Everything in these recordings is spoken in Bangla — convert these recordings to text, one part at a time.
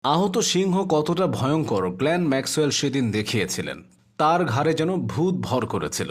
আহত সিংহ কতটা ভয়ঙ্কর গ্লেন ম্যাক্সওয়েল সেদিন দেখিয়েছিলেন। তার ঘাড়ে যেন ভূত ভর করেছিল।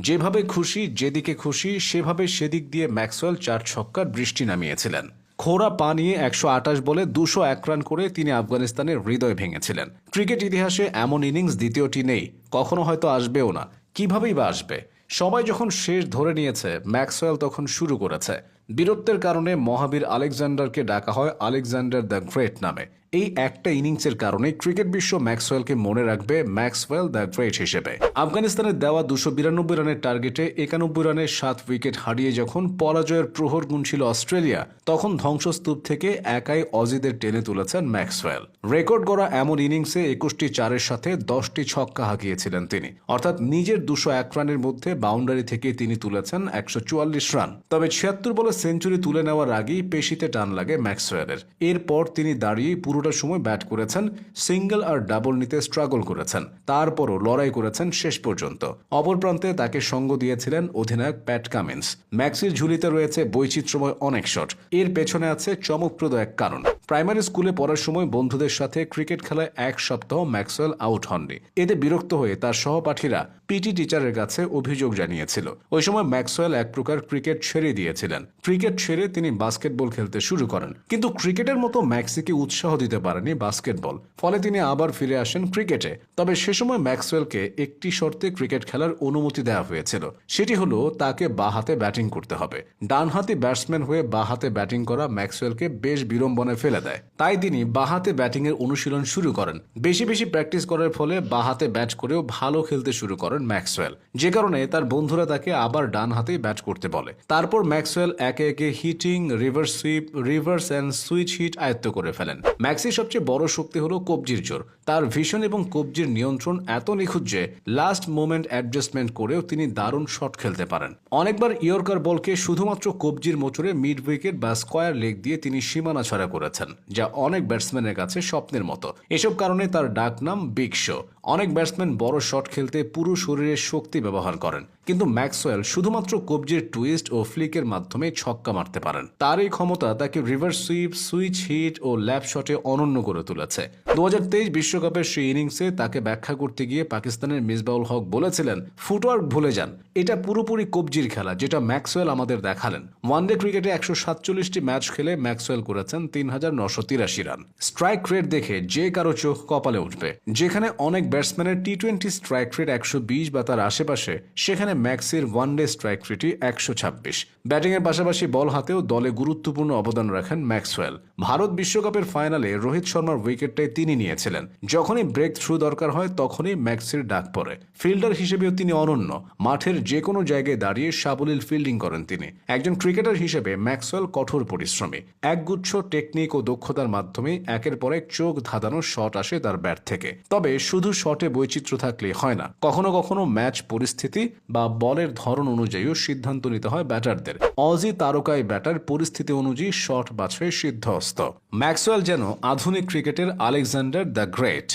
যেভাবে খুশি, যেদিকে খুশি সেভাবে সেদিক দিয়ে ম্যাক্সওয়েল 4 ছক্কার বৃষ্টি নামিয়েছিলেন। খোঁড়া পা নিয়ে 128 বলে 201 রান করে তিনি আফগানিস্তানের হৃদয় ভেঙেছিলেন। ক্রিকেট ইতিহাসে এমন ইনিংস দ্বিতীয়টি নেই, কখনো হয়তো আসবেও না। কিভাবেই বা আসবে? সবাই যখন শেষ ধরে নিয়েছে, ম্যাক্সওয়েল তখন শুরু করেছে। বীরত্বের কারণে মহাবীর আলেকজান্ডারকে ডাকা হয় আলেকজান্ডার দ্য গ্রেট নামে। এই একটা ইনিংসের কারণে ক্রিকেট বিশ্ব ম্যাক্সওয়েলকে মনে রাখবে ম্যাক্সওয়েল দ্য গ্রেট হিসেবে। আফগানিস্তানের দেওয়া 292 রানের টার্গেটে 91 রানে 7 উইকেট হারিয়ে যখন পরাজয়ের প্রহর গুনছিল অস্ট্রেলিয়া, তখন ধ্বংসস্তূপ থেকে একাই অজিদের টেনে তুলেছেন ম্যাক্সওয়েল। রেকর্ড গড়া এমন ইনিংসে 21টি চারের সাথে 10টি ছক্কা হাঁকিয়েছিলেন তিনি। অর্থাৎ নিজের 201 রানের মধ্যে বাউন্ডারি থেকে তিনি তুলেছেন 144 রান। তবে 76 বলে সেঞ্চুরি তুলে নেওয়ার আগেই পেশিতে টান লাগে ম্যাক্সওয়েলের। এরপর তিনি দাঁড়িয়ে পুরোটা সময় ব্যাট করেছেন, সিঙ্গেল আর ডাবল নিতে স্ট্রাগল করেছেন, তারপরও লড়াই করেছেন শেষ পর্যন্ত। অপর প্রান্তে তাকে সঙ্গ দিয়েছিলেন অধিনায়ক প্যাট কামিন্স। ম্যাক্সির ঝুলিতে রয়েছে বৈচিত্র্যময় অনেক শট। এর পেছনে আছে চমকপ্রদ এক কারণ। প্রাইমারি স্কুলে পড়ার সময় বন্ধুদের সাথে ক্রিকেট খেলায় 1 সপ্তাহ ম্যাক্সওয়েল আউট হননি। এতে বিরক্ত হয়ে তার সহপাঠীরা পিটি টিচারের কাছে অভিযোগ জানিয়েছিল। ওই সময় ম্যাক্সওয়েল এক প্রকার ক্রিকেট ছেড়ে দিয়েছিলেন। ক্রিকেট ছেড়ে তিনি বাস্কেটবল খেলতে শুরু করেন, কিন্তু ক্রিকেটের মতো ম্যাক্সিকে উৎসাহ দিতে পারেনি বাস্কেটবল। ফলে তিনি আবার ফিরে আসেন ক্রিকেটে। তবে সে সময় ম্যাক্সওয়েলকে একটি শর্তে ক্রিকেট খেলার অনুমতি দেওয়া হয়েছিল। সেটি হলো তাকে বাঁ হাতে ব্যাটিং করতে হবে। ডানহাতি ব্যাটসম্যান হয়ে বাঁ হাতে ব্যাটিং করা ম্যাক্সওয়েলকে বেশ বিড়ম্বনায় ফেলে দেয়। তাই তিনি বাঁ হাতে ব্যাটিং এর অনুশীলন শুরু করেন। বেশি বেশি প্র্যাকটিস করার ফলে বাঁ হাতে ব্যাট করেও ভালো খেলতে শুরু করেন ম্যাক্সওয়েল, যে কারণে তার বন্ধুরা তাকে আবার ডান হাতেই ব্যাট করতে বলে। তারপর ম্যাক্সওয়েল একে একে hitting, reverse sweep, reverse and switch hit আয়ত্ত করে ফেলেন। ম্যাক্সির সবচেয়ে বড় শক্তি হলো কবজির জোর। তার ভিশন এবং কবজির নিয়ন্ত্রণ এত নিখুঁত যে লাস্ট মোমেন্ট অ্যাডজাস্টমেন্ট করেও তিনি দারুণ শট খেলতে পারেন। অনেকবার ইয়র্কার বলকে শুধুমাত্র কবজির মোচড়ে মিড উইকেট বা স্কোয়ার লেগ দিয়ে তিনি সীমানা ছাড়া করেছেন, যা অনেক ব্যাটসম্যানের কাছে স্বপ্নের মতো। এসব কারণে তার ডাক নাম বিগ শো। অনেক ব্যাটসম্যান বড় শট খেলতে পুরো শরীরের শক্তি ব্যবহার করেন, কিন্তু ম্যাক্সওয়েল শুধুমাত্র কবজির টুইস্ট ও ফ্লিকের মাধ্যমে ছক্কা মারতে পারেন। তার এই ক্ষমতা তাকে রিভার্স সুইপ, সুইচ হিট ও ল্যাপ শটে অনন্য করে তুলেছে। 2023 বিশ্বকাপের সেই ইনিংসে তাকে ব্যাখ্যা করতে গিয়ে পাকিস্তানের মিসবাউল হক বলেছিলেন, ফুটওয়ার্ক ভুলে যান, এটা পুরোপুরি কবজির খেলা, যেটা ম্যাক্সওয়েল আমাদের দেখালেন। ওয়ানডে ক্রিকেটে 147টি ম্যাচ খেলে ম্যাক্সওয়েল করেছেন 3983 রান। স্ট্রাইক রেট দেখে যে কারো চোখ কপালে উঠবে। যেখানে অনেক ব্যাটসম্যানের টি-20 স্ট্রাইক রেট 120 বা তার আশেপাশে, সেখানে ম্যাক্সির ওয়ানডে স্ট্রাইক রেটই 126। ব্যাটিংয়ের পাশাপাশি বল হাতেও দলে গুরুত্বপূর্ণ অবদান রাখেন ম্যাক্সওয়েল। ভারত বিশ্বকাপের ফাইনালে রোহিত শর্মার উইকেটটাই তিনি নিয়েছিলেন। যখনই ব্রেক থ্রু দরকার হয় তখনই ম্যাক্সির ডাক পড়ে। ফিল্ডার হিসেবেও তিনি অনন্য। মাঠের যে কোনো জায়গায় দাঁড়িয়ে সাবলীল ফিল্ডিং করেন তিনি। একজন ক্রিকেটার হিসেবে ম্যাক্সওয়েল কঠোর পরিশ্রমী। একগুচ্ছ টেকনিক ও দক্ষতার মাধ্যমে একের পর এক চোখ ধাঁধানো শট আসে তার ব্যাট থেকে। তবে শুধু শটে বৈচিত্র্য থাকলেই হয় না, কখনো কখনো ম্যাচ পরিস্থিতি বা বলের ধরন অনুযায়ীও সিদ্ধান্ত নিতে হয় ব্যাটারদের। অজি তারকাই ব্যাটার পরিস্থিতি অনুযায়ী শট বাছাই সিদ্ধহস্ত। ম্যাক্সওয়েল যেন আধুনিক ক্রিকেটের আলেকজান্ডার দ্য গ্রেট।